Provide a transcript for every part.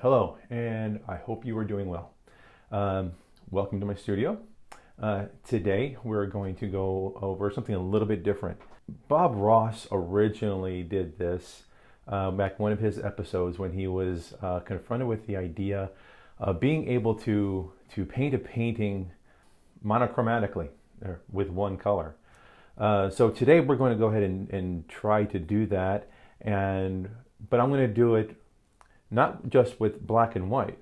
Hello, and I hope you are doing well. Welcome to my studio. Today we're going to go over something a little bit different. Bob Ross originally did this back in one of his episodes when he was confronted with the idea of being able to paint a painting monochromatically with one color. So today we're going to go ahead and try to do that, but I'm going to do it not just with black and white,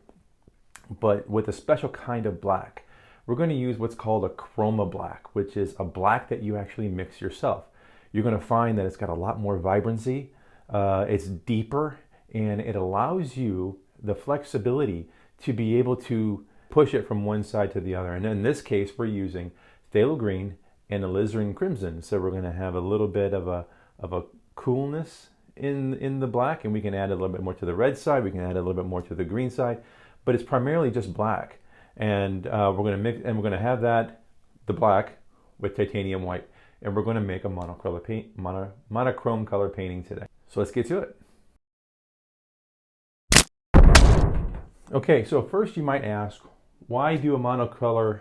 but with a special kind of black. We're going to use what's called a chroma black, which is a black that you actually mix yourself. You're going to find that it's got a lot more vibrancy, it's deeper, and it allows you the flexibility to be able to push it from one side to the other. And in this case, we're using phthalo green and alizarin crimson. So we're going to have a little bit of a coolness in the black, and we can add a little bit more to the red side, we can add a little bit more to the green side, but it's primarily just black. And we're going to mix, and we're going to have the black with titanium white, and we're going to make a monochrome color painting today. So let's get to it. Okay, so first you might ask, why do a monocolor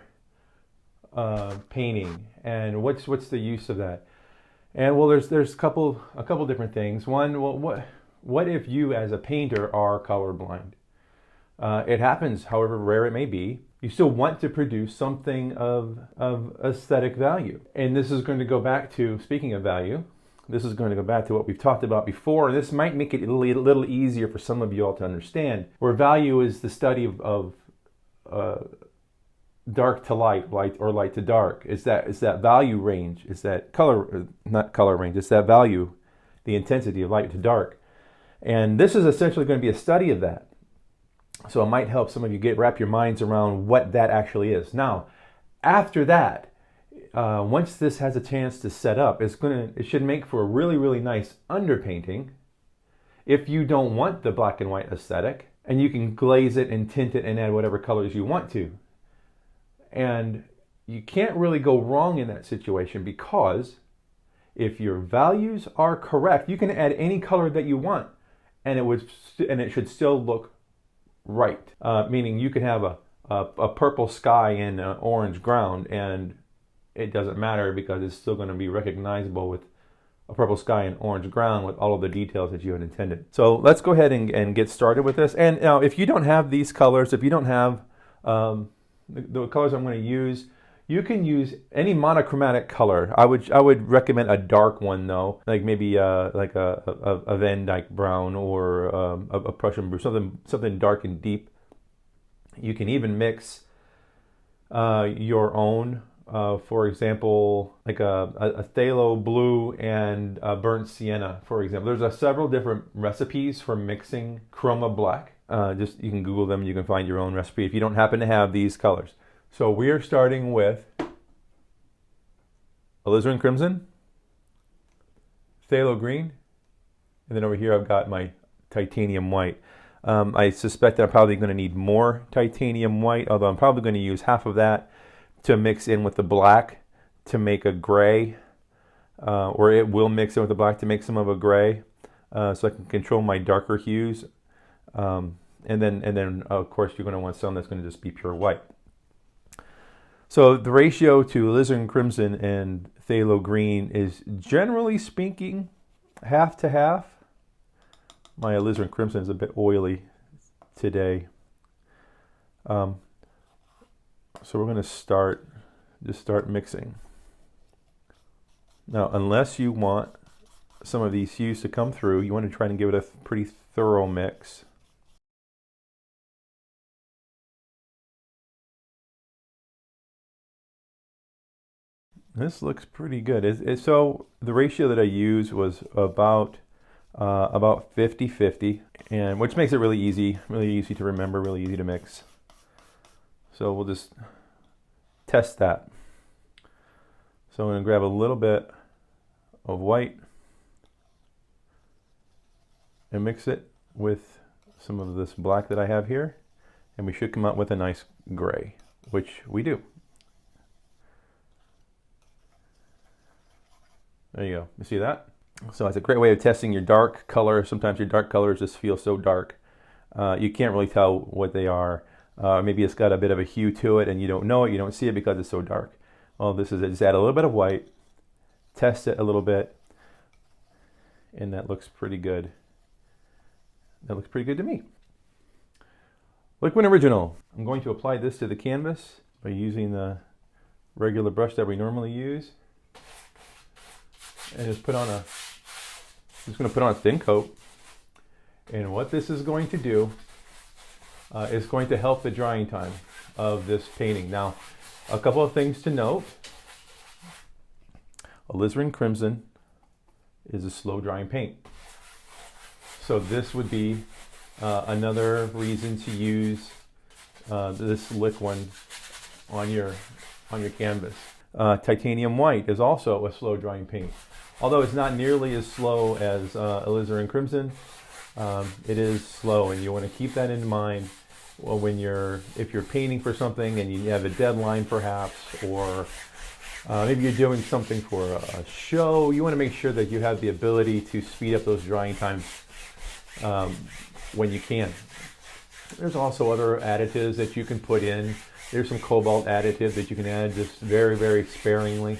painting, and what's the use of that? And well, there's a couple different things. One, well, what if you as a painter are colorblind? It happens, however rare it may be. You still want to produce something of aesthetic value. And this is going to go back to, speaking of value, this is going to go back to what we've talked about before. And this might make it a little easier for some of you all to understand, where value is the study of dark to light, or light to dark. It's that value range, it's that color, not color range, it's that value, the intensity of light to dark. And this is essentially going to be a study of that. So it might help some of you wrap your minds around what that actually is. Now, after that, once this has a chance to set up, it should make for a really, really nice underpainting if you don't want the black and white aesthetic, and you can glaze it and tint it and add whatever colors you want to. And you can't really go wrong in that situation, because if your values are correct, you can add any color that you want, and it should still look right. Meaning you could have a purple sky and an orange ground, and it doesn't matter, because it's still going to be recognizable with a purple sky and orange ground with all of the details that you had intended. So let's go ahead and get started with this. And now, if you don't have these colors, if you don't have the colors I'm going to use, you can use any monochromatic color. I would recommend a dark one though, like maybe like a Van Dyke brown, or a Prussian blue, something dark and deep. You can even mix your own, for example, like a phthalo blue and a burnt sienna, for example. There's several different recipes for mixing chroma black. Just you can Google them, you can find your own recipe if you don't happen to have these colors. So we are starting with alizarin crimson, phthalo green, and then over here I've got my titanium white. I suspect that I'm probably going to need more titanium white, although I'm probably going to use half of that to mix in with the black to make a gray, or it will mix in with the black to make some of a gray, so I can control my darker hues. And then of course you're going to want some that's going to just be pure white. So the ratio to alizarin crimson and phthalo green is, generally speaking, half to half. My alizarin crimson is a bit oily today. So we're going to start mixing. Now, unless you want some of these hues to come through, you want to try and give it a pretty thorough mix. This looks pretty good. So the ratio that I used was about 50-50, and which makes it really easy to remember, really easy to mix. So we'll just test that. So I'm going to grab a little bit of white and mix it with some of this black that I have here, and we should come up with a nice gray, which we do. There you go. You see that? So it's a great way of testing your dark color. Sometimes your dark colors just feel so dark. You can't really tell what they are. Maybe it's got a bit of a hue to it and you don't know it, you don't see it because it's so dark. Well, this is it. Just add a little bit of white, test it a little bit, and that looks pretty good. That looks pretty good to me. Liquid Original. I'm going to apply this to the canvas by using the regular brush that we normally use. And just going to put on a thin coat. And what this is going to do is going to help the drying time of this painting. Now, a couple of things to note. Alizarin Crimson is a slow drying paint. So this would be another reason to use this liquid on your canvas. Titanium White is also a slow drying paint. Although it's not nearly as slow as Alizarin Crimson, it is slow, and you want to keep that in mind when if you're painting for something and you have a deadline perhaps, or maybe you're doing something for a show. You want to make sure that you have the ability to speed up those drying times when you can. There's also other additives that you can put in. There's some cobalt additive that you can add just very, very sparingly.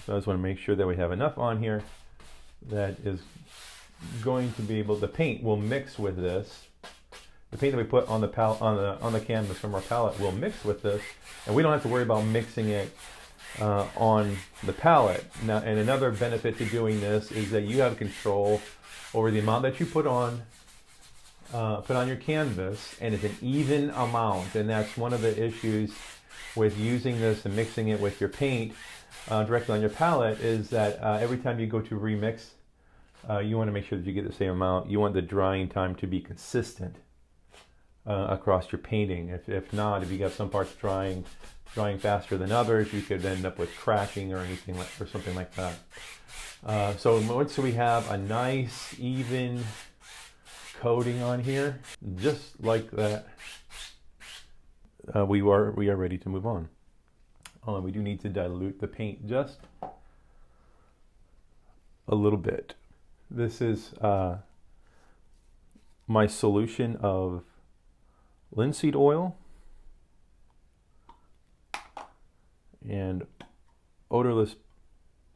So I just want to make sure that we have enough on here that is going to be able, the paint will mix with this. The paint that we put on the on the canvas from our palette will mix with this, and we don't have to worry about mixing it on the palette. Now, and another benefit to doing this is that you have control over the amount that you put on your canvas, and it's an even amount. And that's one of the issues with using this and mixing it with your paint directly on your palette, is that every time you go to remix, you want to make sure that you get the same amount. You want the drying time to be consistent across your painting. If not, if you got some parts drying faster than others, you could end up with cracking or something like that. So once we have a nice even coating on here, just like that, we are ready to move on. We do need to dilute the paint just a little bit. This is my solution of linseed oil and odorless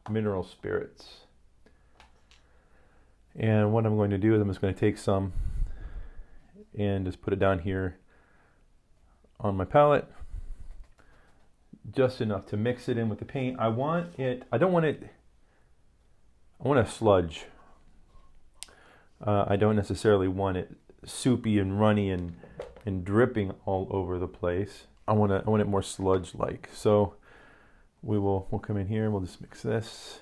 mineral spirits. And what I'm going to do is I'm just going to take some and just put it down here on my palette, just enough to mix it in with the paint. I want a sludge. I don't necessarily want it soupy and runny and dripping all over the place. I want it more sludge-like. So we'll come in here and we'll just mix this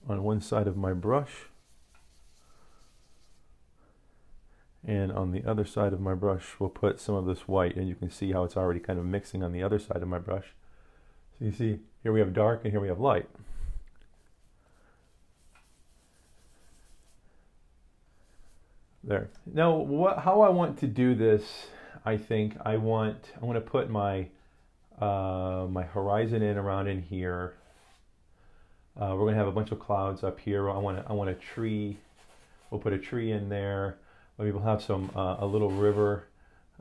on one side of my brush, and on the other side of my brush we'll put some of this white, and you can see how it's already kind of mixing on the other side of my brush. So you see, here we have dark and here we have light. There. Now, how I want to do this, I think I want to put my my horizon in around in here. We're going to have a bunch of clouds up here. I want a tree. We'll put a tree in there. Maybe we'll have a little river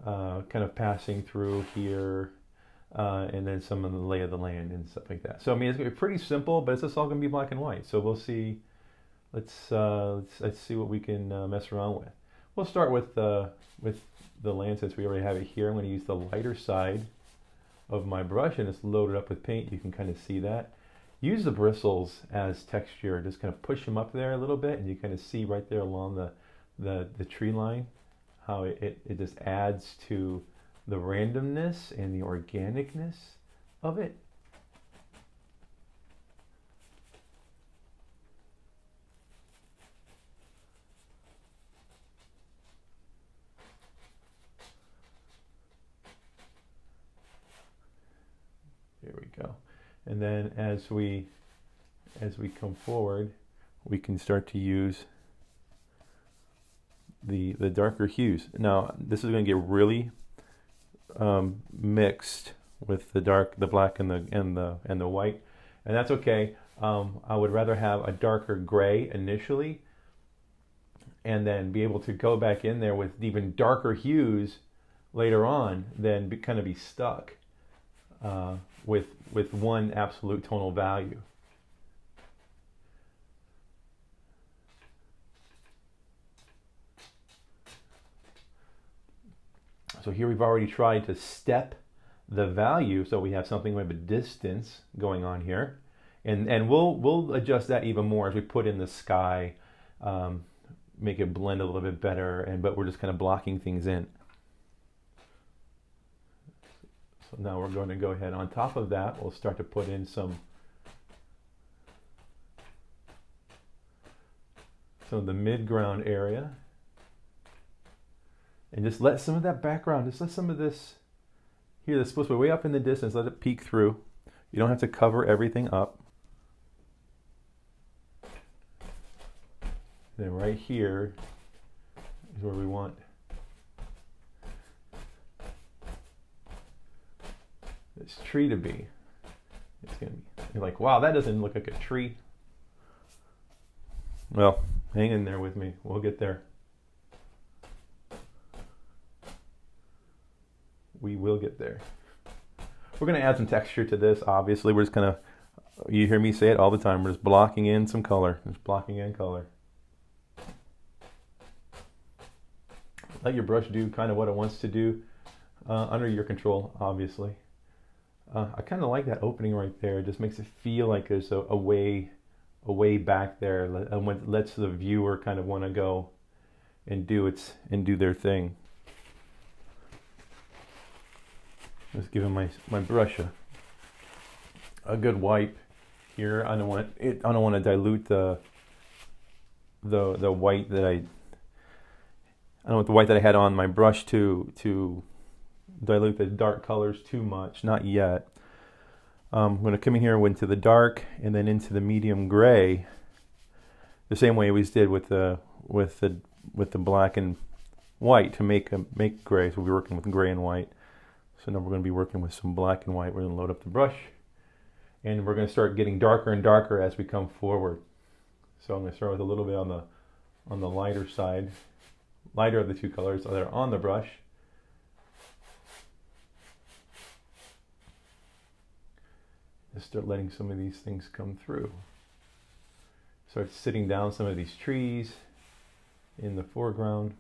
kind of passing through here, and then some of the lay of the land and stuff like that. So I mean, it's going to be pretty simple, but it's just all going to be black and white. So we'll see. Let's see what we can mess around with. We'll start with the land, since we already have it here. I'm going to use the lighter side of my brush, and it's loaded up with paint. You can kind of see that. Use the bristles as texture. Just kind of push them up there a little bit, and you kind of see right there along the tree line how it just adds to the randomness and the organicness of it. There we go. And then as we come forward, we can start to use the darker hues. Now this is going to get really mixed with the black and the white, and that's okay. I would rather have a darker gray initially, and then be able to go back in there with even darker hues later on than kind of be stuck with one absolute tonal value. So here we've already tried to step the value, so we have something with a distance going on here, and we'll adjust that even more as we put in the sky, make it blend a little bit better, but we're just kind of blocking things in. So now we're going to go ahead on top of that. We'll start to put in some of the midground area. And just let some of that background, just let some of this here that's supposed to be way up in the distance, let it peek through. You don't have to cover everything up. Then right here is where we want this tree to be. It's gonna be, you're like, wow, that doesn't look like a tree. Well, hang in there with me. We'll get there. We will get there. We're going to add some texture to this. Obviously, we're just going to, you hear me say it all the time, we're just blocking in some color. Just blocking in color. Let your brush do kind of what it wants to do under your control, obviously. I kind of like that opening right there. It just makes it feel like there's a way back there, and lets the viewer kind of want to go and do their thing. Just giving my brush a good wipe here. I don't want to dilute the white that I don't want the white that I had on my brush to dilute the dark colors too much. Not yet. I'm going to come in here into the dark and then into the medium gray, the same way we did with the black and white to make gray. So we're working with gray and white. So now we're going to be working with some black and white. We're going to load up the brush, and we're going to start getting darker and darker as we come forward. So I'm going to start with a little bit on the lighter side, lighter of the two colors that are on the brush. Just start letting some of these things come through. Start sitting down some of these trees in the foreground.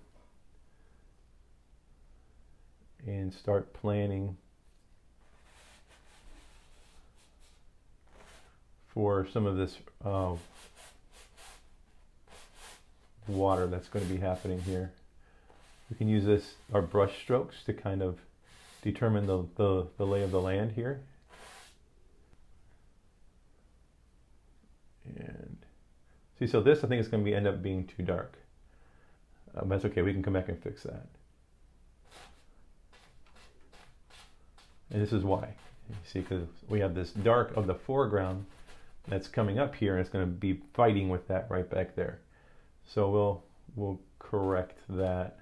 And start planning for some of this water that's going to be happening here. We can use our brush strokes to kind of determine the lay of the land here. And see, so this I think is going to end up being too dark. But that's okay, we can come back and fix that. And this is why. You see, because we have this dark of the foreground that's coming up here, and it's going to be fighting with that right back there. So we'll correct that.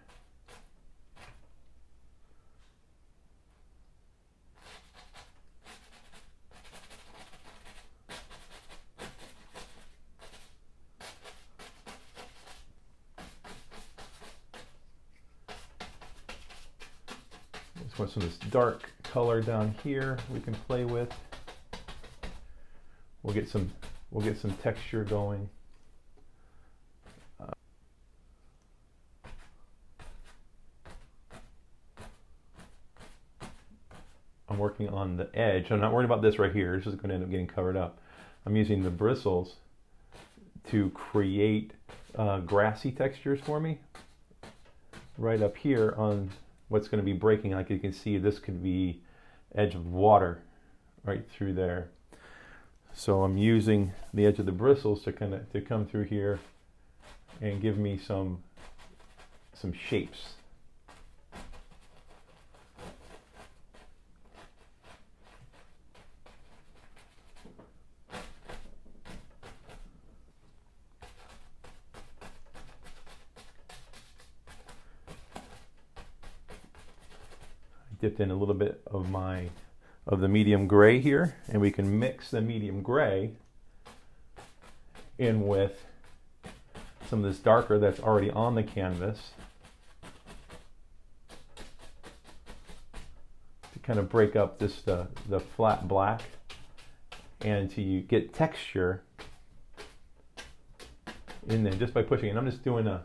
Just want some of this dark color down here we can play with. We'll get some texture going. I'm working on the edge. I'm not worried about this right here. This is going to end up getting covered up. I'm using the bristles to create grassy textures for me. Right up here on what's going to be breaking, like you can see, this could be edge of water right through there. So I'm using the edge of the bristles to come through here and give me some shapes. Dipped in a little bit of the medium gray here, and we can mix the medium gray in with some of this darker that's already on the canvas to kind of break up this the flat black and to get texture in there just by pushing it. And I'm just doing a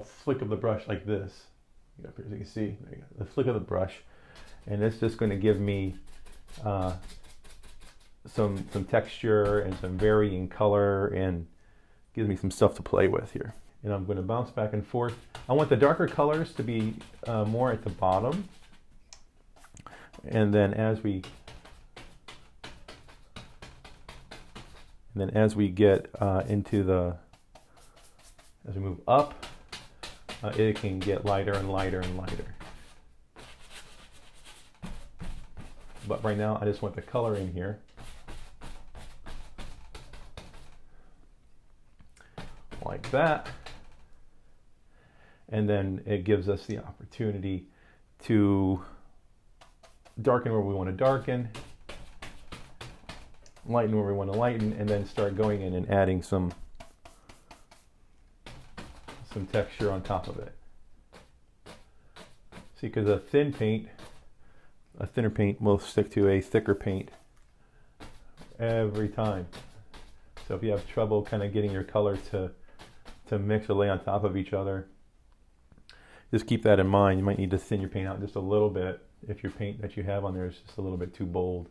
flick of the brush like this. As you can see, there you go, the flick of the brush, and it's just going to give me some texture and some varying color, and gives me some stuff to play with here. And I'm going to bounce back and forth. I want the darker colors to be more at the bottom, and then as we get as we move up, it can get lighter and lighter and lighter. But right now, I just want the color in here. Like that. And then it gives us the opportunity to darken where we want to darken, lighten where we want to lighten, and then start going in and adding some texture on top of it. See, because a thinner paint will stick to a thicker paint every time. So if you have trouble kind of getting your color to mix or lay on top of each other, just keep that in mind. You might need to thin your paint out just a little bit if your paint that you have on there is just a little bit too bold.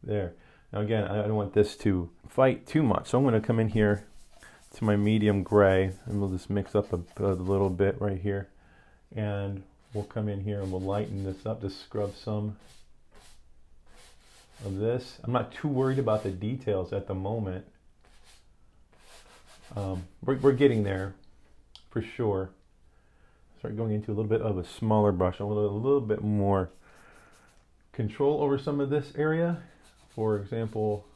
There. Now again, I don't want this to fight too much, so I'm going to come in here to my medium gray, and we'll just mix up a little bit right here, and we'll come in here and we'll lighten this up, just scrub some of this. I'm not too worried about the details at the moment. We're getting there for sure. Start going into a little bit of a smaller brush. I want a little bit more control over some of this area. For example,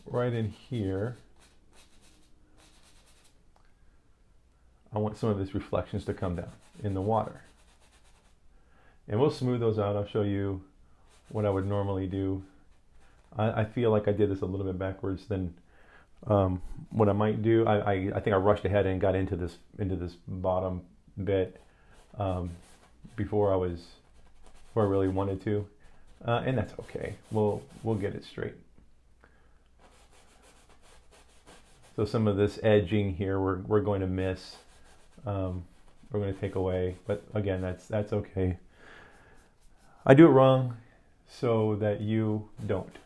right in here, I want some of these reflections to come down in the water. And we'll smooth those out. I'll show you what I would normally do. I feel like I did this a little bit backwards than what I might do. I think I rushed ahead and got into this bottom bit before I really wanted to. And that's okay. We'll get it straight. So some of this edging here we're going to miss. We're going to take away, but again, that's okay. I do it wrong so that you don't.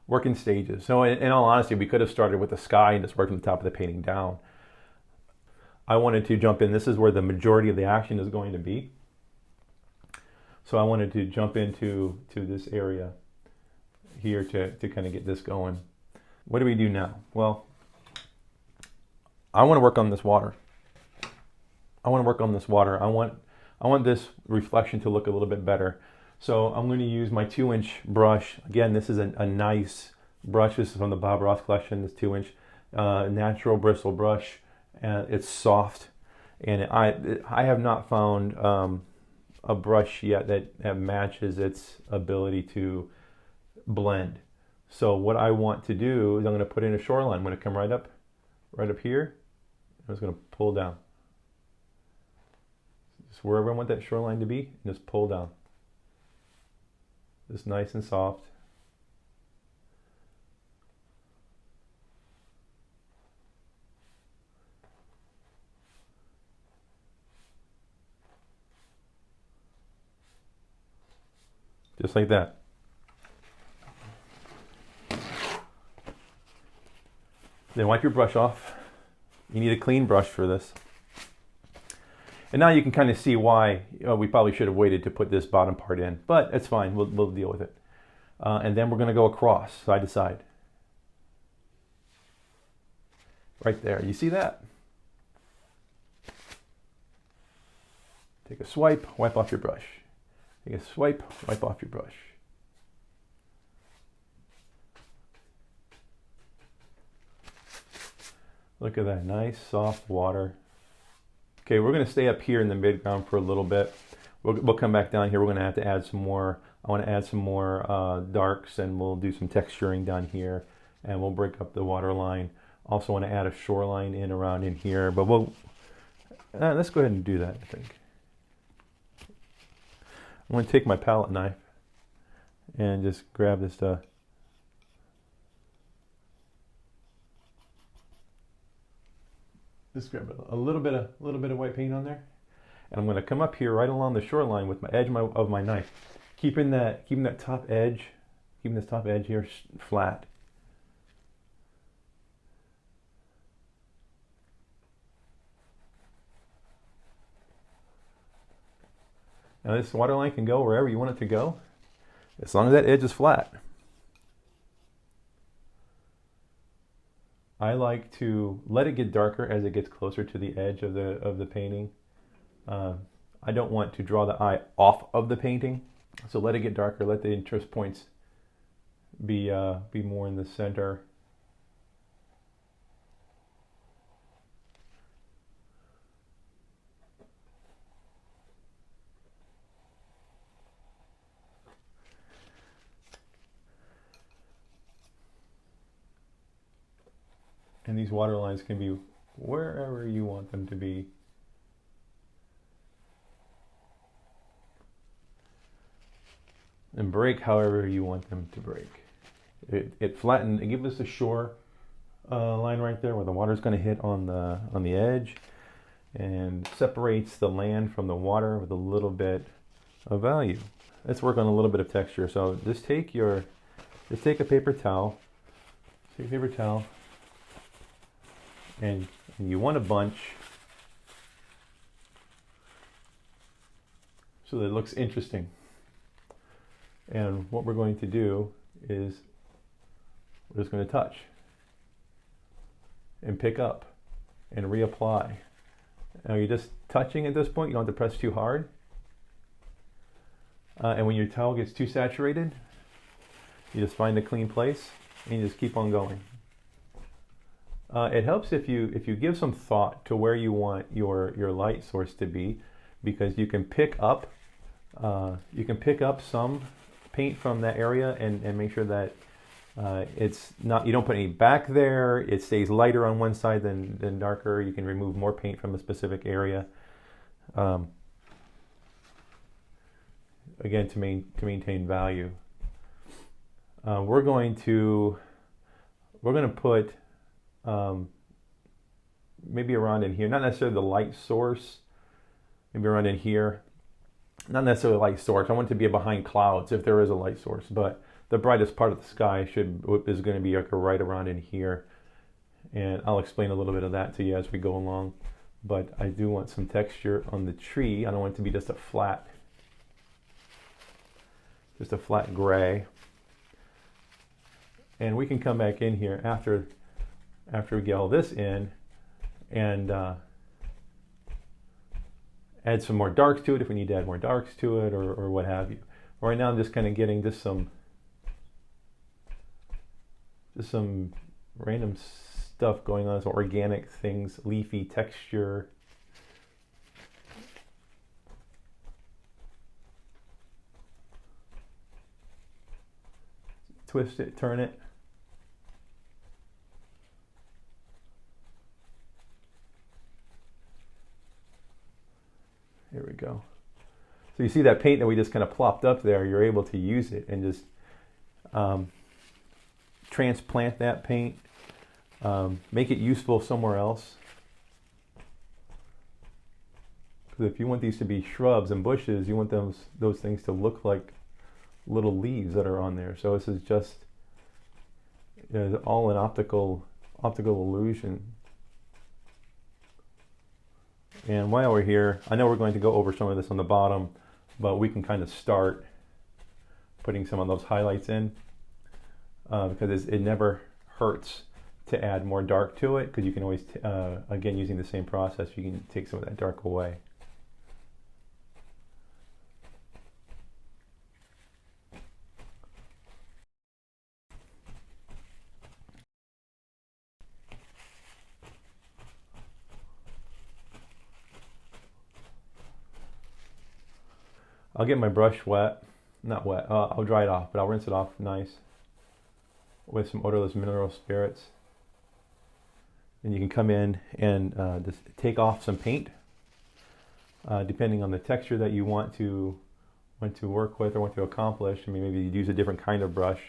Work in stages. So in all honesty, we could have started with the sky and just worked from the top of the painting down. I wanted to jump in. This is where the majority of the action is going to be. So I wanted to jump into this area here to kind of get this going. What do we do now? Well, I want to work on this water. I want this reflection to look a little bit better. So I'm going to use my 2-inch brush. Again, this is a nice brush. This is from the Bob Ross collection, this 2-inch natural bristle brush. And it's soft. And I have not found a brush yet that matches its ability to blend. So what I want to do is I'm going to put in a shoreline. I'm going to come right up here. I'm just going to pull down. Just wherever I want that shoreline to be, and just pull down. Just nice and soft. Just like that. Then wipe your brush off. You need a clean brush for this. And now you can kind of see why we probably should have waited to put this bottom part in, but it's fine. We'll deal with it. And then we're going to go across, side to side. Right there. You see that? Take a swipe, wipe off your brush. Take a swipe, wipe off your brush. Look at that nice soft water. Okay, we're going to stay up here in the midground for a little bit. We'll come back down here. We're going to have to add some more. I want to add some more darks, and we'll do some texturing down here, and we'll break up the water line. Also want to add a shoreline in around in here, but let's go ahead and do that, I think. I'm going to take my palette knife and just grab this stuff. Just grab a little bit of white paint on there, and I'm going to come up here right along the shoreline with my edge of my knife, keeping this top edge here flat. Now this water line can go wherever you want it to go, as long as that edge is flat. I like to let it get darker as it gets closer to the edge of the painting. I don't want to draw the eye off of the painting, so let it get darker. Let the interest points be more in the center. And these water lines can be wherever you want them to be. And break however you want them to break. It flattened, it gives us a shore line right there where the water is going to hit on the edge, and separates the land from the water with a little bit of value. Let's work on a little bit of texture. So just take a paper towel. Take a paper towel. And you want a bunch so that it looks interesting. And what we're going to do is we're just going to touch and pick up and reapply. Now you're just touching at this point. You don't have to press too hard. And when your towel gets too saturated, you just find a clean place and you just keep on going. It helps if you give some thought to where you want your light source to be, because you can pick up some paint from that area and make sure that it's not, you don't put any back there. It stays lighter on one side than darker. You can remove more paint from a specific area. Again, to maintain value. We're going to put maybe around in here, not necessarily the light source, maybe around in here, not necessarily light source. I want it to be behind clouds if there is a light source, but the brightest part of the sky is going to be like right around in here, and I'll explain a little bit of that to you as we go along. But I do want some texture on the tree. I don't want it to be just a flat gray. And we can come back in here after we get all this in and add some more darks to it if we need to add more darks to it, or what have you. Right now I'm just kind of getting just some random stuff going on, some organic things, leafy texture. Twist it, turn it. Here we go. So you see that paint that we just kind of plopped up there, you're able to use it and just transplant that paint, make it useful somewhere else. Because if you want these to be shrubs and bushes, you want those things to look like little leaves that are on there. So this is just all an optical illusion. And while we're here, I know we're going to go over some of this on the bottom, but we can kind of start putting some of those highlights in, because it never hurts to add more dark to it, because you can always, again, using the same process, you can take some of that dark away. I'll get my brush wet, not wet, I'll dry it off, but I'll rinse it off nice with some odorless mineral spirits. And you can come in and just take off some paint, depending on the texture that you want to work with or want to accomplish. I mean, maybe you'd use a different kind of brush,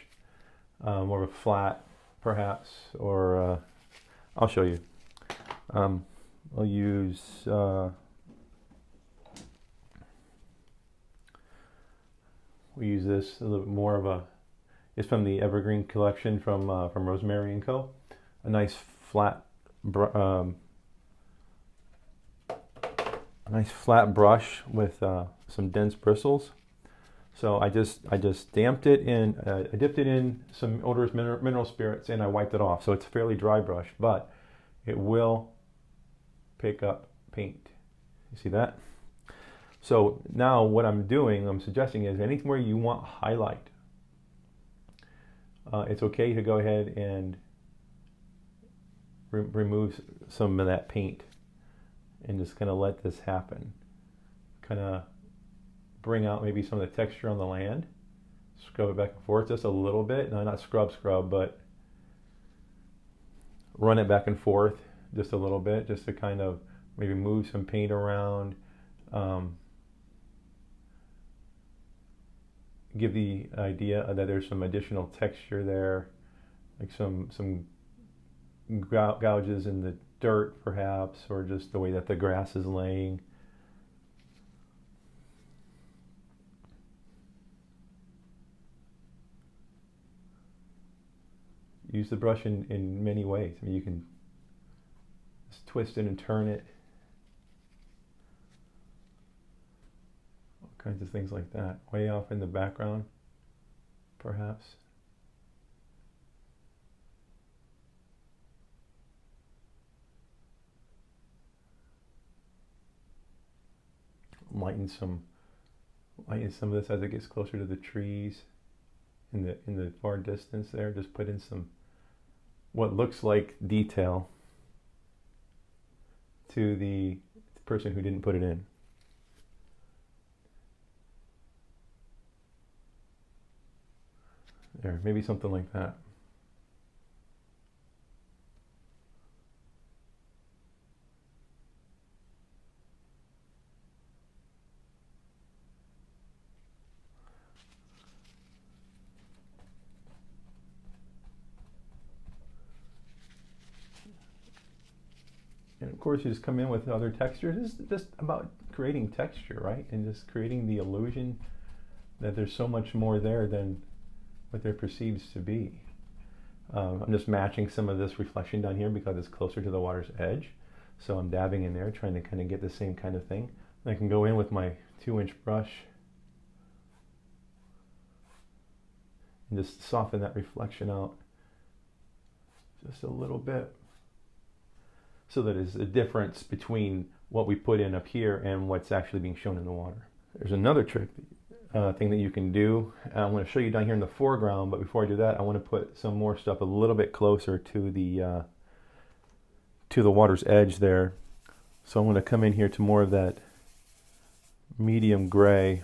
more of a flat, perhaps, or I'll show you. I'll use we use this a little bit more of a. It's from the Evergreen collection from Rosemary and Co. A nice flat, brush with some dense bristles. So I just damped it in. I dipped it in some odorous mineral spirits, and I wiped it off. So it's a fairly dry brush, but it will pick up paint. You see that? So now what I'm suggesting is anywhere you want highlight, it's okay to go ahead and remove some of that paint and just kind of let this happen. Kind of bring out maybe some of the texture on the land. Scrub it back and forth just a little bit. No, not scrub, but run it back and forth just a little bit, just to kind of maybe move some paint around. Give the idea that there's some additional texture there, like some gouges in the dirt perhaps, or just the way that the grass is laying. Use the brush in many ways. I mean, you can just twist it and turn it. Kinds of things like that, way off in the background, perhaps. Lighten some of this as it gets closer to the trees in the far distance there. Just put in some what looks like detail to the person who didn't put it in. There, maybe something like that. And of course, you just come in with other textures. It's just about creating texture, right? And just creating the illusion that there's so much more there than what there perceives to be. I'm just matching some of this reflection down here because it's closer to the water's edge. So I'm dabbing in there, trying to kind of get the same kind of thing. And I can go in with my 2-inch brush and just soften that reflection out just a little bit, so that it's a difference between what we put in up here and what's actually being shown in the water. There's another trick thing that you can do. I'm going to show you down here in the foreground, but before I do that, I want to put some more stuff a little bit closer to the water's edge there. So I'm going to come in here to more of that medium gray.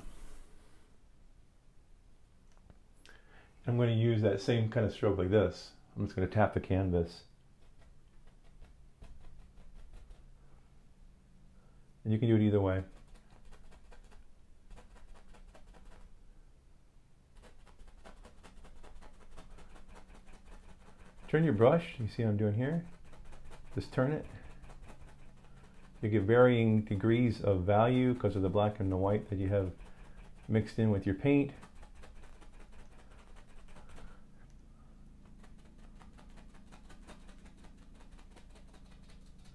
I'm going to use that same kind of stroke like this. I'm just going to tap the canvas. And you can do it either way. Turn your brush, you see what I'm doing here? Just turn it. You get varying degrees of value because of the black and the white that you have mixed in with your paint.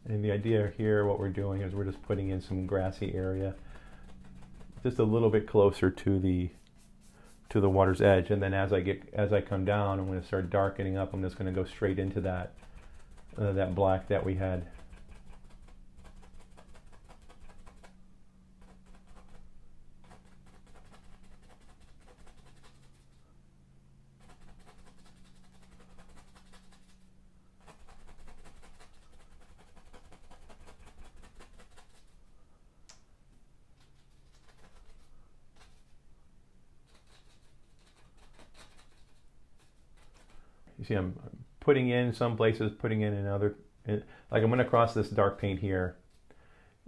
And the idea here, what we're doing is we're just putting in some grassy area, just a little bit closer to the water's edge. And then as I come down, I'm going to start darkening up. I'm just going to go straight into that black that we had. You see I'm putting in some places, putting in another. Like I'm going to cross this dark paint here,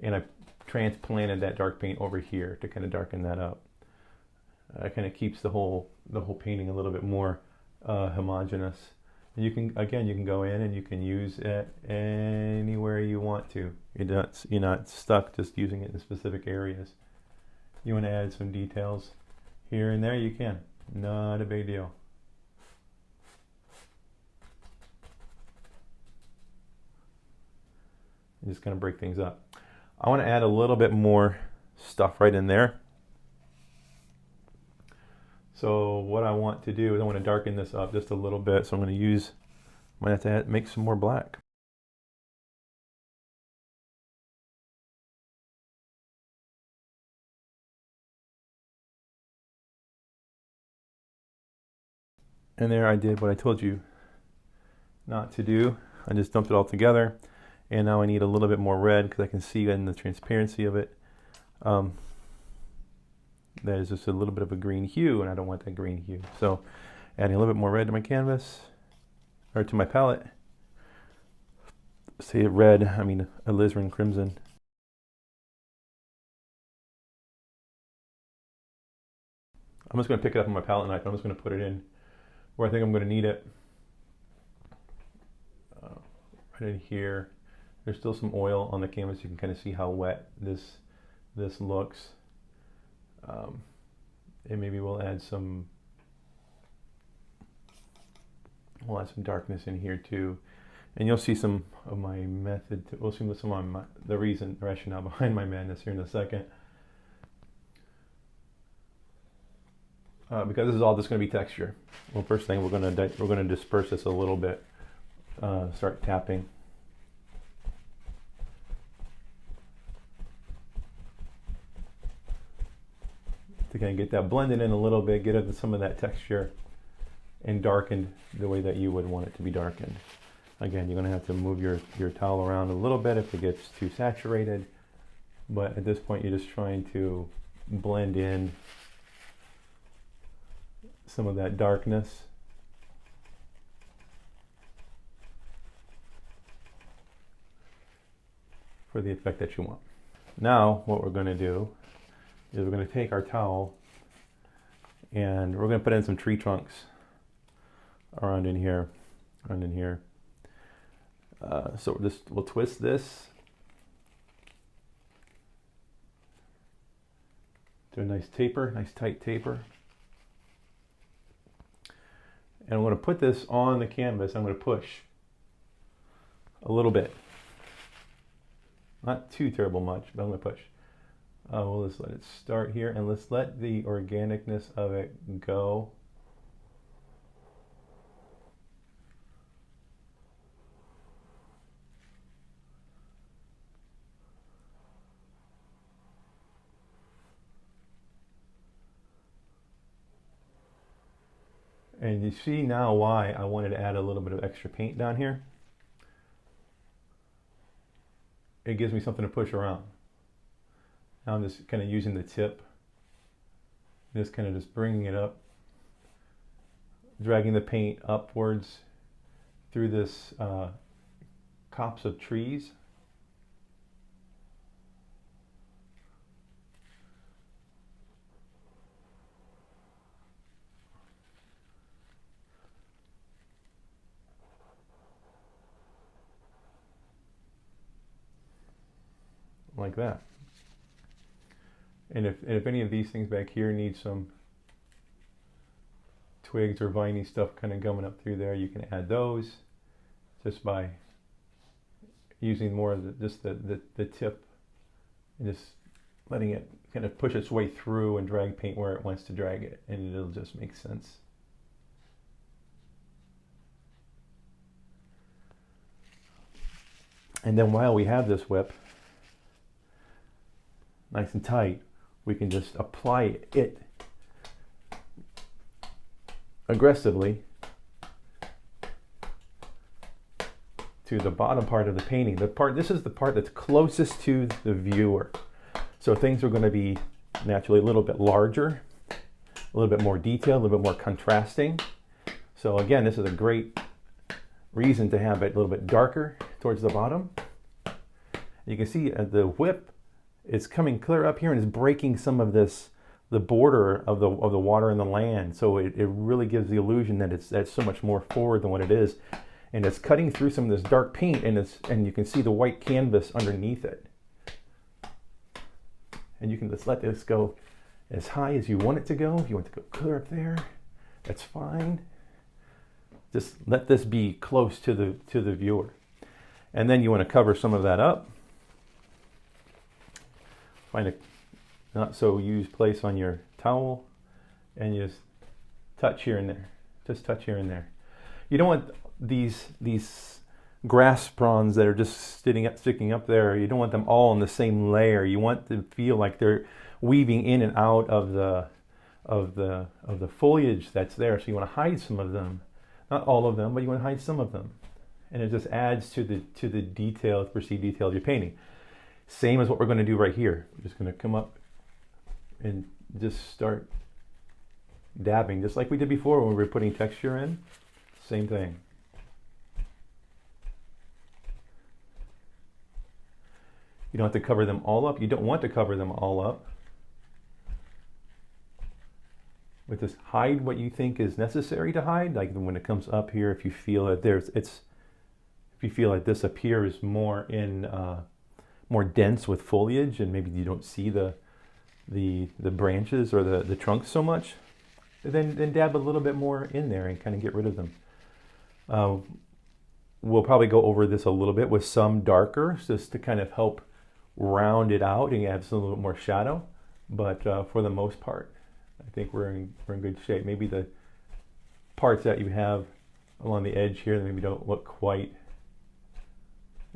and I transplanted that dark paint over here to kind of darken that up. It kind of keeps the whole painting a little bit more homogeneous. And you can go in and you can use it anywhere you want to. You're not stuck just using it in specific areas. You want to add some details here and there, you can. Not a big deal. I'm just going to break things up. I want to add a little bit more stuff right in there. So what I want to do is I want to darken this up just a little bit. So I'm going to have to make some more black. And there I did what I told you not to do. I just dumped it all together. And now I need a little bit more red because I can see in the transparency of it. That is just a little bit of a green hue, and I don't want that green hue. So adding a little bit more red to my canvas, or to my palette. Say red, I mean alizarin crimson. I'm just going to pick it up on my palette knife, and I'm just going to put it in where I think I'm going to need it. Right in here. There's still some oil on the canvas. You can kind of see how wet this looks. And maybe we'll add some darkness in here too. And you'll see some of my method. We'll see some of the rationale behind my madness here in a second. Because this is all just going to be texture. Well, first thing we're going to disperse this a little bit. Start tapping. To kind of get that blended in a little bit, get into some of that texture, and darkened the way that you would want it to be darkened. Again, you're going to have to move your towel around a little bit if it gets too saturated, but at this point you're just trying to blend in some of that darkness. For the effect that you want. Now what we're going to do is we're going to take our towel and we're going to put in some tree trunks around in here. So we'll twist this to a nice taper, nice tight taper. And I'm going to put this on the canvas. I'm going to push a little bit. Not too terrible much, but I'm going to push. We'll just let it start here, and let's let the organicness of it go. And you see now why I wanted to add a little bit of extra paint down here. It gives me something to push around. Now I'm just kind of using the tip, just kind of just bringing it up, dragging the paint upwards through this copse of trees. Like that. And if any of these things back here need some twigs or viney stuff kind of gumming up through there, you can add those just by using more of the tip and just letting it kind of push its way through and drag paint where it wants to drag it, and it'll just make sense. And then while we have this whip nice and tight, we can just apply it aggressively to the bottom part of the painting. This is the part that's closest to the viewer. So things are going to be naturally a little bit larger, a little bit more detailed, a little bit more contrasting. So again, this is a great reason to have it a little bit darker towards the bottom. You can see the whip is coming clear up here and is breaking some of this, the border of the water and the land. So it really gives the illusion that that's so much more forward than what it is. And it's cutting through some of this dark paint, and you can see the white canvas underneath it. And you can just let this go as high as you want it to go. If you want it to go clear up there, that's fine. Just let this be close to the viewer. And then you want to cover some of that up. Find a not so used place on your towel and just touch here and there. Just touch here and there. You don't want these grass prawns that are just sticking up there. You don't want them all in the same layer. You want to feel like they're weaving in and out of the foliage that's there. So you want to hide some of them, not all of them, but you want to hide some of them, and it just adds to the detail, perceived detail of your painting. Same as what we're going to do right here. We're just going to come up and just start dabbing, just like we did before when we were putting texture in. Same thing. You don't have to cover them all up. You don't want to cover them all up. But just hide what you think is necessary to hide. Like when it comes up here, if you feel that if you feel like this up here is more more dense with foliage, and maybe you don't see the branches or the trunks so much, then dab a little bit more in there and kind of get rid of them. We'll probably go over this a little bit with some darker, just to kind of help round it out and add some little bit more shadow. But for the most part, I think we're in good shape. Maybe the parts that you have along the edge here that maybe don't look quite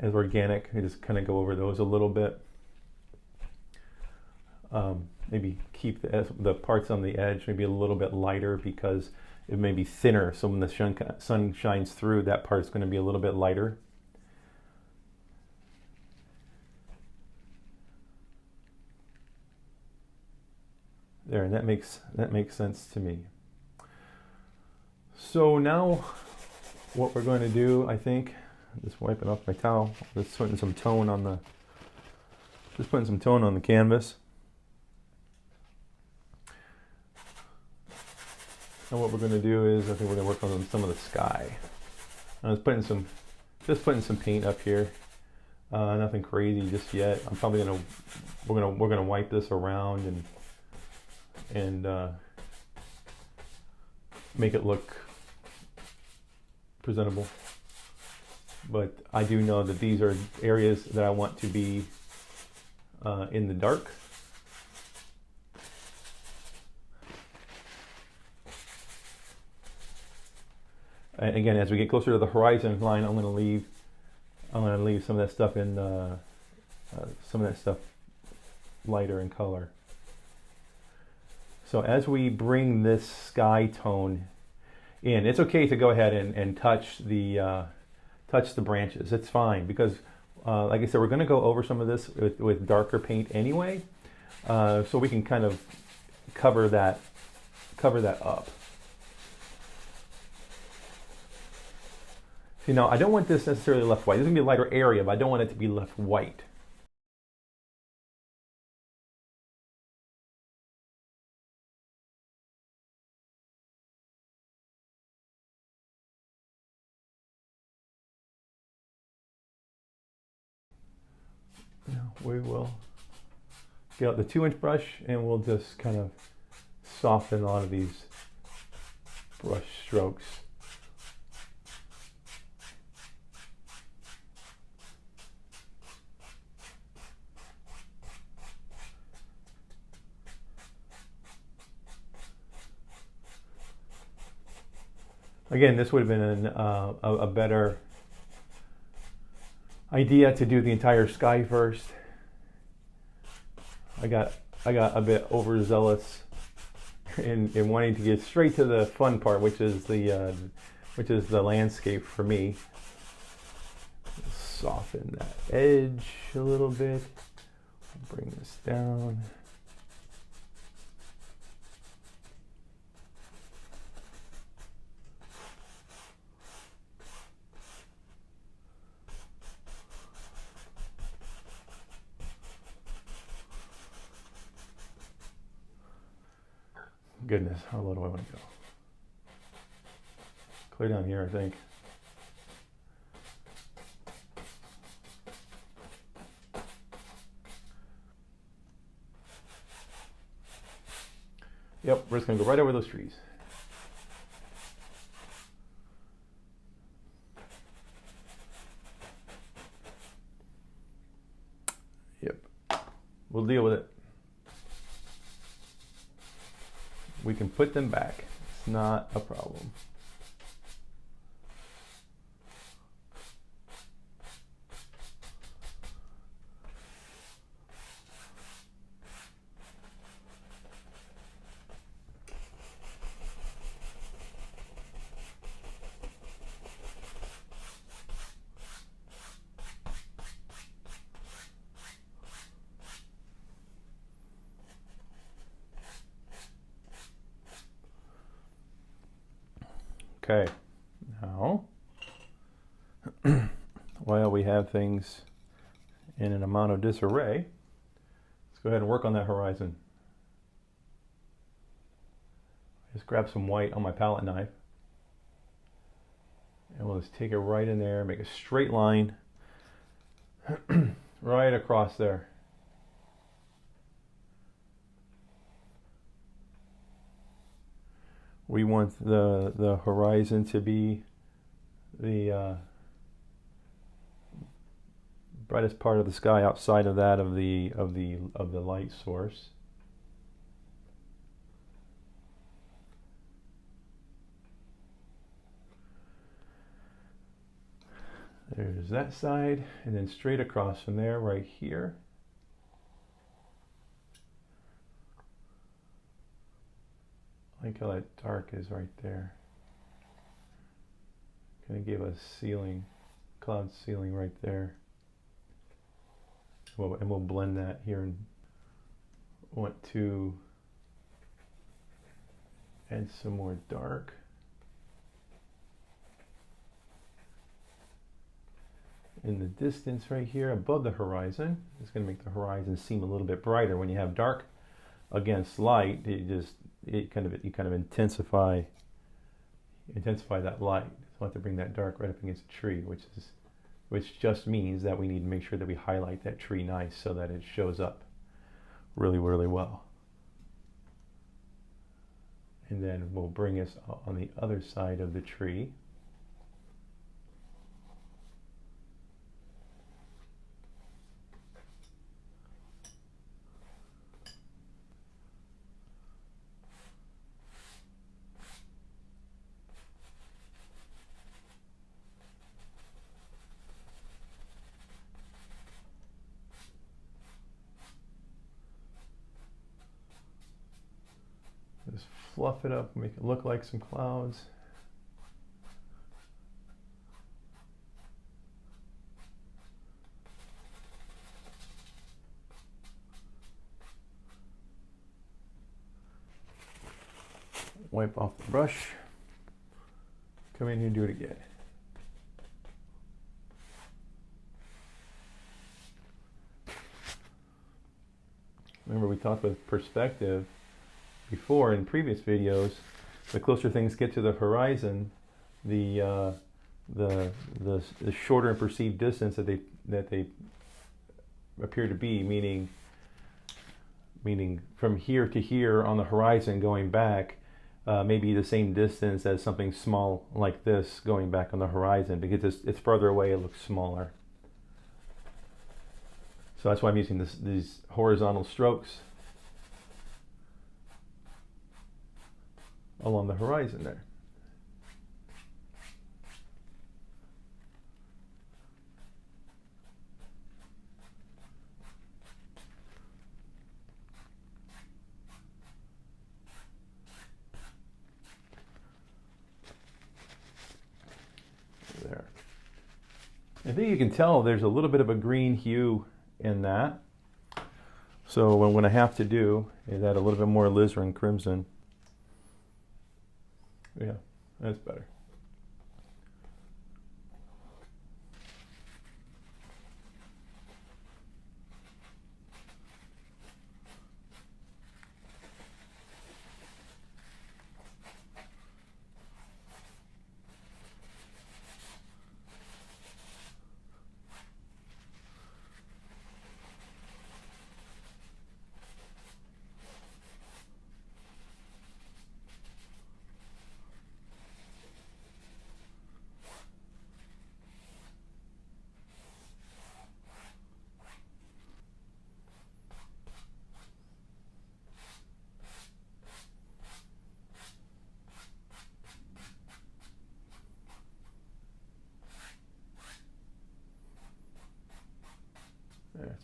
as organic, I just kind of go over those a little bit. Maybe keep the parts on the edge maybe a little bit lighter because it may be thinner. So when the sun shines through, that part's going to be a little bit lighter. There, and that makes sense to me. So now what we're going to do, I think, just wiping off my towel, just putting some tone on the canvas. And what we're going to do is, I think we're going to work on some of the sky. I was putting some paint up here. Nothing crazy just yet. I'm probably we're gonna wipe this around and make it look presentable. But I do know that these are areas that I want to be in the dark. And again, as we get closer to the horizon line, I'm going to leave some of that stuff in lighter in color. So as we bring this sky tone in, it's okay to go ahead and touch the branches. It's fine because, like I said, we're going to go over some of this with darker paint anyway, so we can kind of cover that up. See, now I don't want this necessarily left white. This is going to be a lighter area, but I don't want it to be left white. Now we will get out the 2-inch brush and we'll just kind of soften a lot of these brush strokes. Again, this would have been a better idea to do the entire sky first. I got a bit overzealous in wanting to get straight to the fun part, which is the landscape for me. Soften that edge a little bit. Bring this down. Goodness, how low do I want to go? Clear down here, I think. Yep, we're just going to go right over those trees. Yep, we'll deal with it. We can put them back. It's not a problem. Okay, now, while we have things in an amount of disarray, let's go ahead and work on that horizon. Just grab some white on my palette knife, and we'll just take it right in there, make a straight line right across there. We want the horizon to be the brightest part of the sky outside of that of the light source. There's that side, and then straight across from there, right here. I like how that dark is right there. Gonna give us ceiling, cloud ceiling right there. And we'll blend that here and want to add some more dark. In the distance right here above the horizon, it's going to make the horizon seem a little bit brighter. When you have dark against light, you kind of intensify that light. So I have to bring that dark right up against a tree, which just means that we need to make sure that we highlight that tree nice so that it shows up really, really well. And then we'll bring us on the other side of the tree. Just fluff it up, make it look like some clouds. Wipe off the brush. Come in here and do it again. Remember, we talked about perspective before in previous videos. The closer things get to the horizon, the shorter in perceived distance that they appear to be, meaning from here to here on the horizon going back, maybe the same distance as something small like this going back on the horizon. Because it's further away, it looks smaller. So that's why I'm using these horizontal strokes along the horizon there. There. I think you can tell there's a little bit of a green hue in that. So what I have to do is add a little bit more alizarin crimson. Yeah, that's better.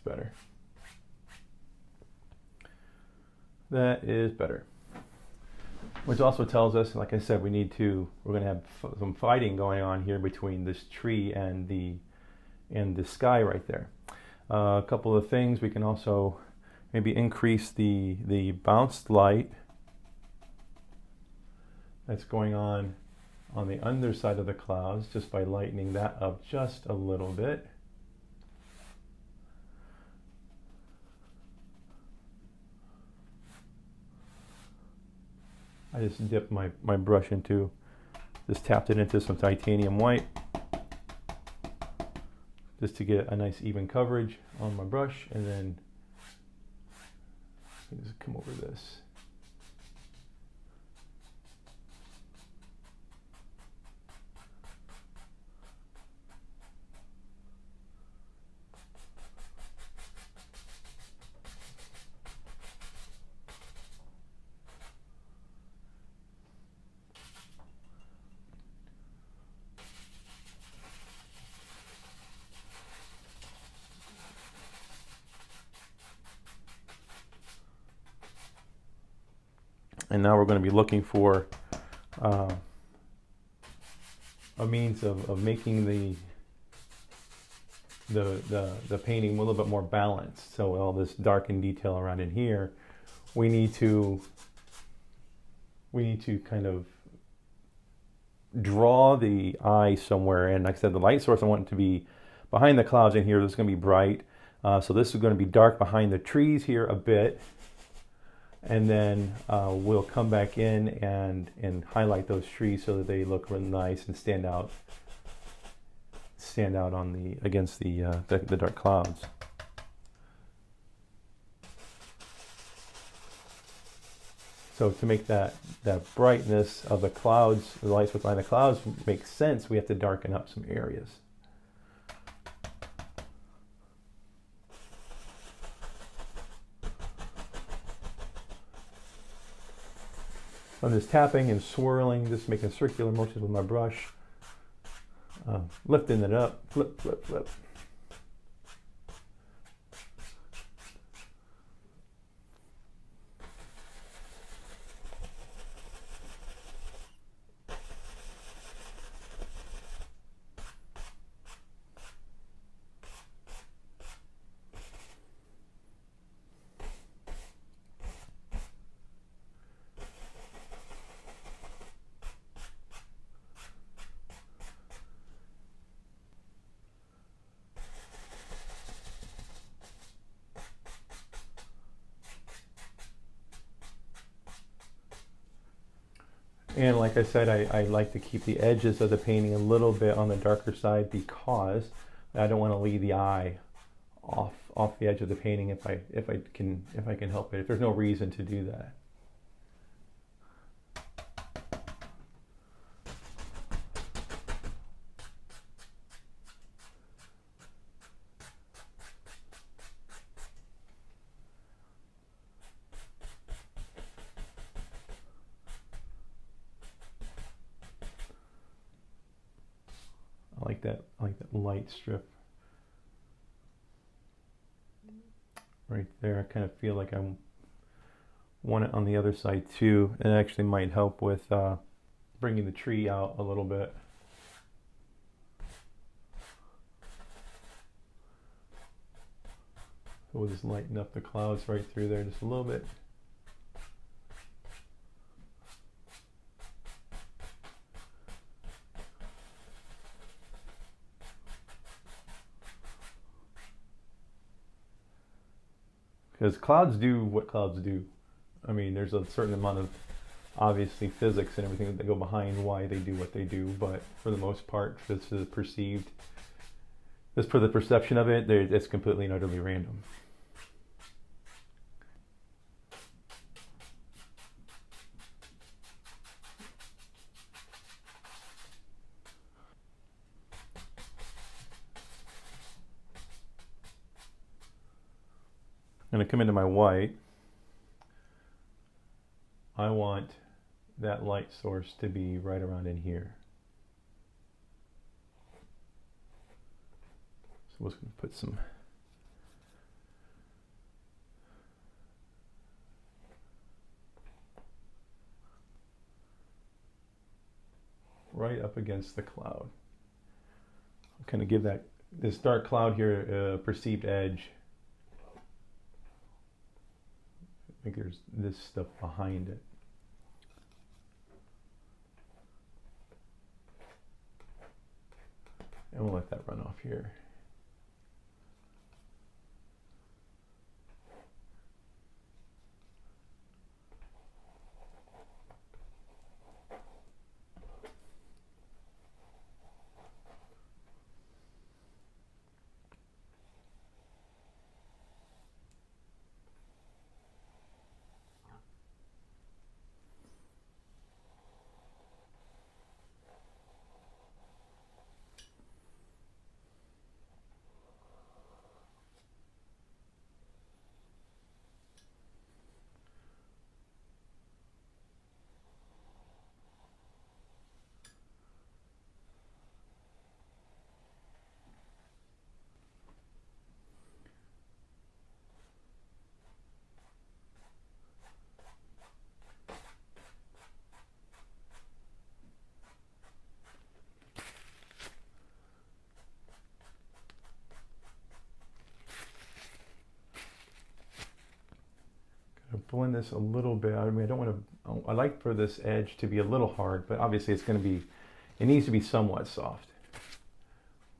That's better. That is better. Which also tells us, like I said, we're going to have some fighting going on here between this tree and the sky right there. A couple of things, we can also maybe increase the bounced light that's going on the underside of the clouds just by lightening that up just a little bit. I just dipped my brush just tapped it into some titanium white just to get a nice even coverage on my brush, and then just come over this. And now we're going to be looking for a means of making the painting a little bit more balanced. So all this darkened detail around in here, we need to kind of draw the eye somewhere. And like I said, the light source, I want it to be behind the clouds in here. This is going to be bright. So this is going to be dark behind the trees here a bit. And then we'll come back in and highlight those trees so that they look really nice and stand out on against the dark clouds. So to make that brightness of the clouds, the lights behind the clouds make sense, we have to darken up some areas. I'm just tapping and swirling, just making circular motions with my brush, lifting it up, flip, flip, flip. And like I said, I like to keep the edges of the painting a little bit on the darker side because I don't want to leave the eye off the edge of the painting if I can help it. If there's no reason to do that. I like that light strip right there. I kind of feel like I want it on the other side too. It actually might help with bringing the tree out a little bit. So we'll just lighten up the clouds right through there just a little bit. Because clouds do what clouds do. I mean, there's a certain amount of, obviously, physics and everything that go behind why they do what they do, but for the most part, this is perceived, just for the perception of it, it's completely and utterly random. I'm going to come into my white. I want that light source to be right around in here. So we're just going to put some right up against the cloud. Kind of give that this dark cloud here a perceived edge. I think there's this stuff behind it. And we'll let that run off here. Blend this a little bit. I mean, I don't want to, I like for this edge to be a little hard, but obviously it's going to be, it needs to be somewhat soft.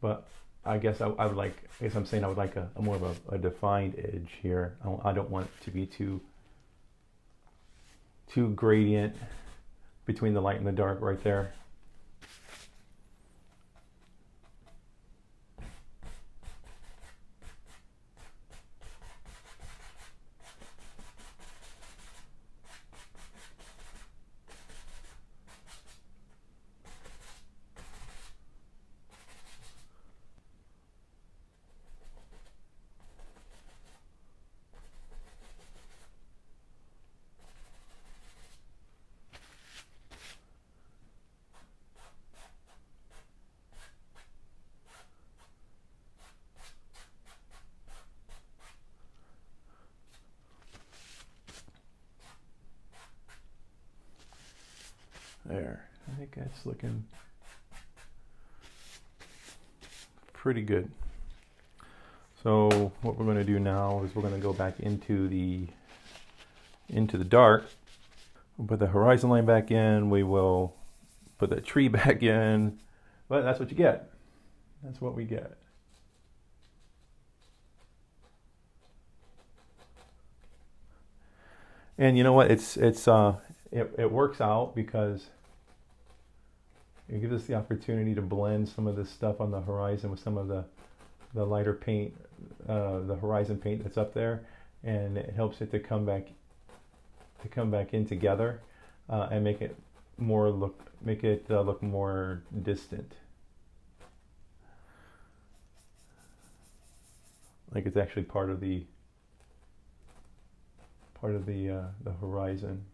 But I guess I would like, I guess I'm saying I would like a more of a defined edge here. I don't want it to be too gradient between the light and the dark right there. There, I think that's looking pretty good. So what we're going to do now is we're going to go back into the dark. We'll put the horizon line back in. We will put the tree back in. But that's what you get. That's what we get. And you know what? It works out because it gives us the opportunity to blend some of this stuff on the horizon with some of the lighter paint, the horizon paint that's up there, and it helps it to come back in together and make it look more distant, like it's actually part of the horizon.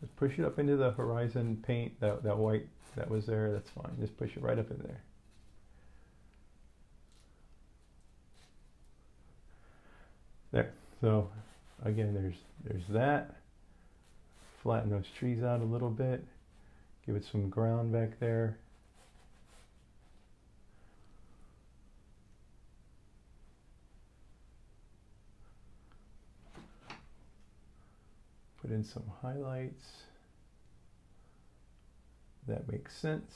Just push it up into the horizon paint, that white that was there, that's fine. Just push it right up in there. There. So again, there's that. Flatten those trees out a little bit. Give it some ground back there. Put in some highlights. That makes sense.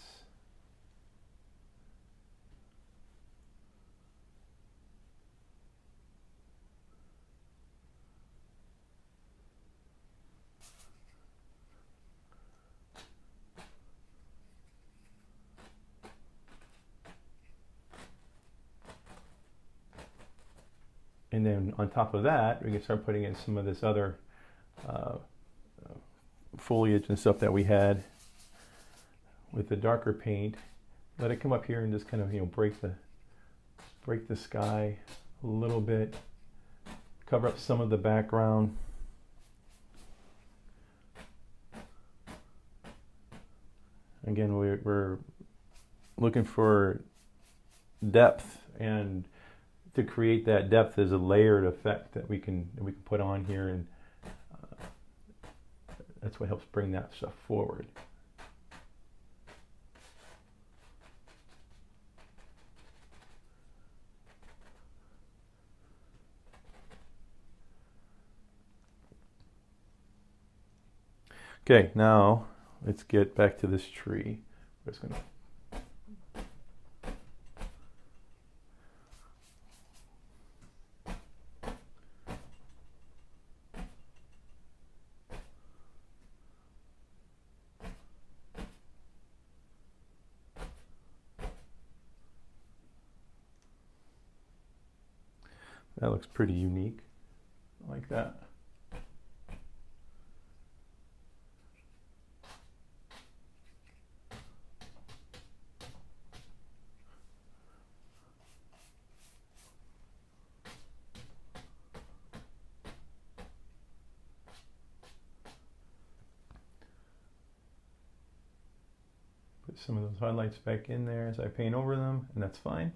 then on top of that, we can start putting in some of this other foliage and stuff that we had with the darker paint. Let it come up here and just kind of, you know, break the sky a little bit, cover up some of the background. Again, we're looking for depth, and to create that depth is a layered effect that we can put on here, and that's what helps bring that stuff forward. Okay, now let's get back to this tree. We're just gonna that looks pretty unique, like that. Put some of those highlights back in there as I paint over them, and that's fine.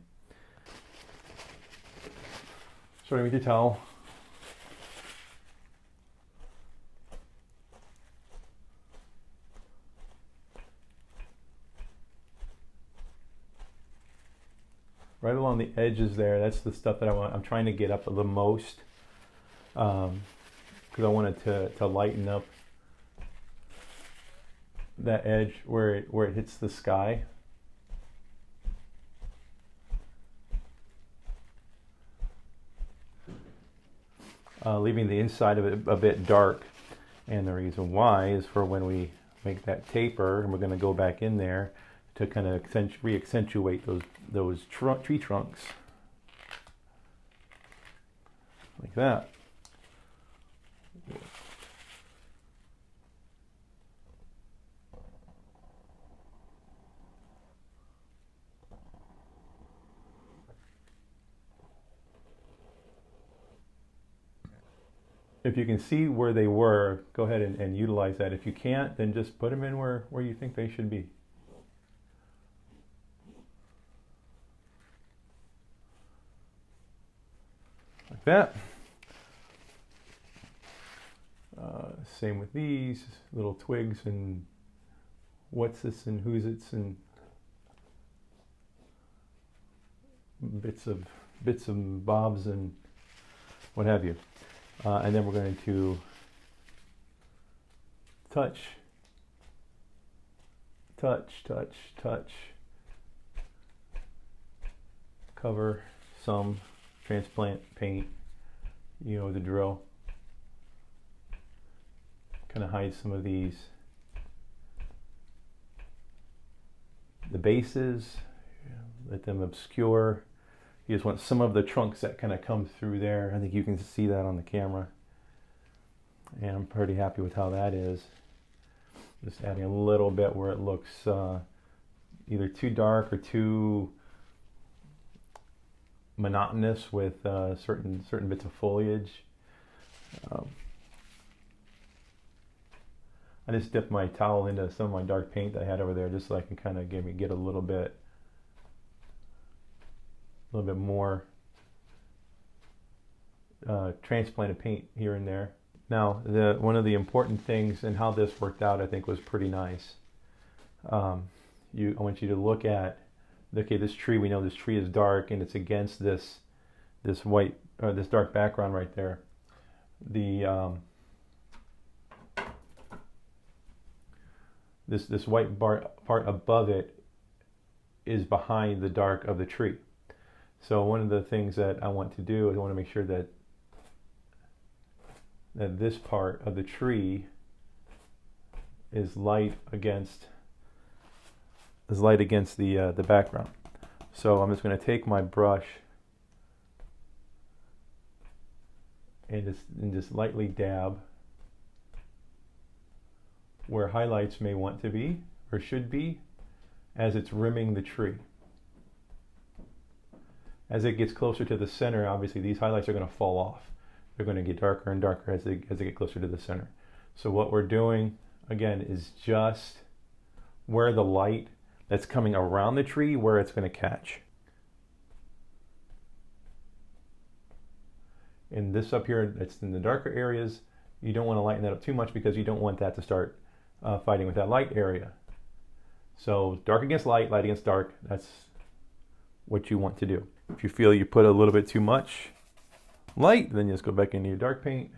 Starting with your towel. Right along the edges there, that's the stuff that I'm trying to get up the most, because I wanted to lighten up that edge where it hits the sky. Leaving the inside of it a bit dark, and the reason why is for when we make that taper, and we're going to go back in there to kind of re-accentuate those tree trunks, like that. If you can see where they were, go ahead and utilize that. If you can't, then just put them in where you think they should be. Like that. Same with these little twigs and what's this and who's it's and bits of bobs and what have you. And then we're going to touch, cover some transplant paint, you know the drill. Kind of hide some of the bases, let them obscure. You just want some of the trunks that kind of come through there. I think you can see that on the camera. And I'm pretty happy with how that is. Just adding a little bit where it looks either too dark or too monotonous with certain bits of foliage. I just dipped my towel into some of my dark paint that I had over there just so I can kind of get a little bit more transplanted paint here and there. Now, one of the important things and how this worked out, I think, was pretty nice. I want you to look at, okay, this tree. We know this tree is dark, and it's against this white or this dark background right there. This white part above it is behind the dark of the tree. So one of the things that I want to do is I want to make sure that this part of the tree is light against the background. So I'm just going to take my brush and just lightly dab where highlights may want to be or should be as it's rimming the tree. As it gets closer to the center, obviously these highlights are going to fall off. They're going to get darker and darker as they get closer to the center. So what we're doing, again, is just where the light that's coming around the tree, where it's going to catch. And this up here, it's in the darker areas. You don't want to lighten that up too much because you don't want that to start fighting with that light area. So dark against light, light against dark, that's what you want to do. If you feel you put a little bit too much light, then just go back into your dark paint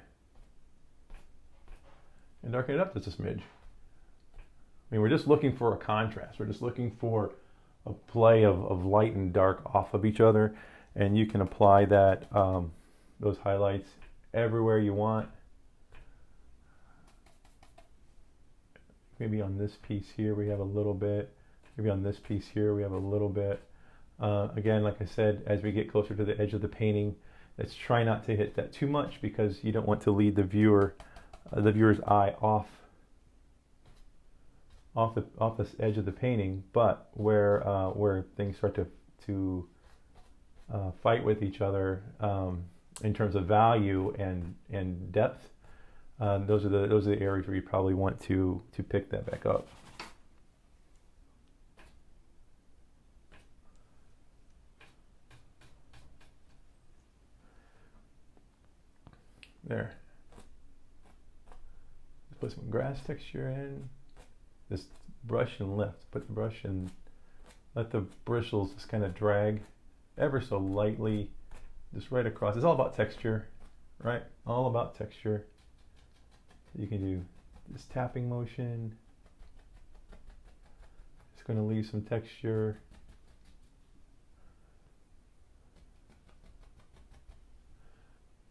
and darken it up just a smidge. I mean, we're just looking for a contrast. We're just looking for a play of light and dark off of each other, and you can apply that those highlights everywhere you want. Maybe on this piece here we have a little bit. Maybe on this piece here we have a little bit. Again, like I said, as we get closer to the edge of the painting, let's try not to hit that too much because you don't want to lead the viewer's eye off this edge of the painting. But where things start to fight with each other in terms of value and depth, those are the areas where you probably want to pick that back up. There. Let's put some grass texture in. Just brush and lift. Put the brush and let the bristles just kind of drag ever so lightly, just right across. It's all about texture, right? All about texture. You can do this tapping motion. It's going to leave some texture.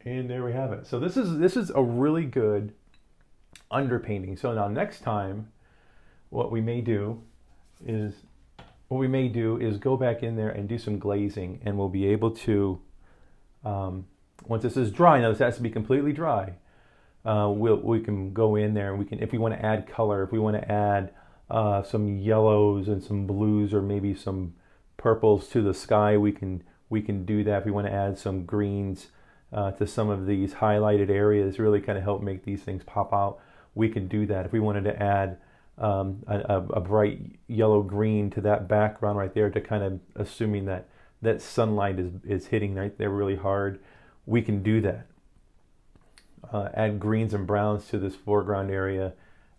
And there we have it. So this is a really good underpainting. So now next time, what we may do is go back in there and do some glazing, and we'll be able to, once this is dry, now this has to be completely dry, we can go in there and we can, if we want to add color, if we want to add some yellows and some blues or maybe some purples to the sky, we can do that. If we want to add some greens to some of these highlighted areas, really kind of help make these things pop out, we can do that. If we wanted to add a bright yellow green to that background right there, to kind of assuming that sunlight is hitting right there really hard, we can do that. Add greens and browns to this foreground area.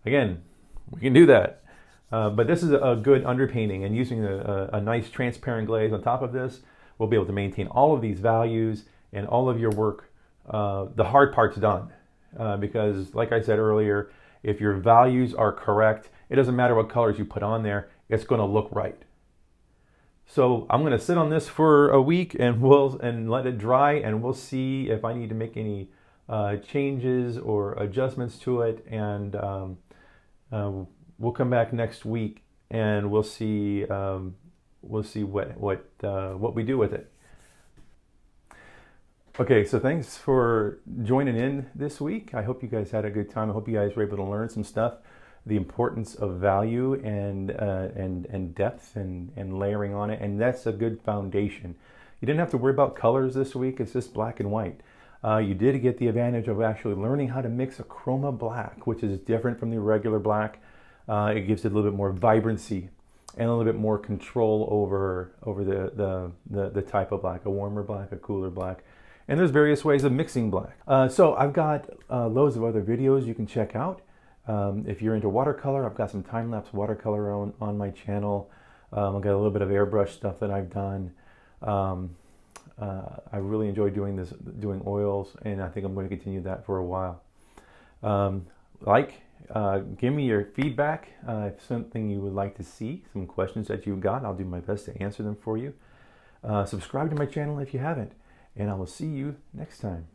Again, we can do that. But this is a good underpainting, and using a nice transparent glaze on top of this, we'll be able to maintain all of these values and all of your work. The hard part's done. Because like I said earlier, if your values are correct, it doesn't matter what colors you put on there, it's going to look right. So I'm going to sit on this for a week and let it dry, and we'll see if I need to make any changes or adjustments to it, and we'll come back next week and we'll see what we do with it. Okay, so thanks for joining in this week. I hope you guys had a good time. I hope you guys were able to learn some stuff, the importance of value and depth and layering on it, and that's a good foundation. You didn't have to worry about colors this week. It's just black and white. You did get the advantage of actually learning how to mix a chroma black, which is different from the regular black. It gives it a little bit more vibrancy and a little bit more control over the type of black, a warmer black, a cooler black. And there's various ways of mixing black. So I've got loads of other videos you can check out. If you're into watercolor, I've got some time-lapse watercolor on my channel. I've got a little bit of airbrush stuff that I've done. I really enjoy doing oils, and I think I'm going to continue that for a while. Give me your feedback. If something you would like to see, some questions that you've got, I'll do my best to answer them for you. Subscribe to my channel if you haven't, and I will see you next time.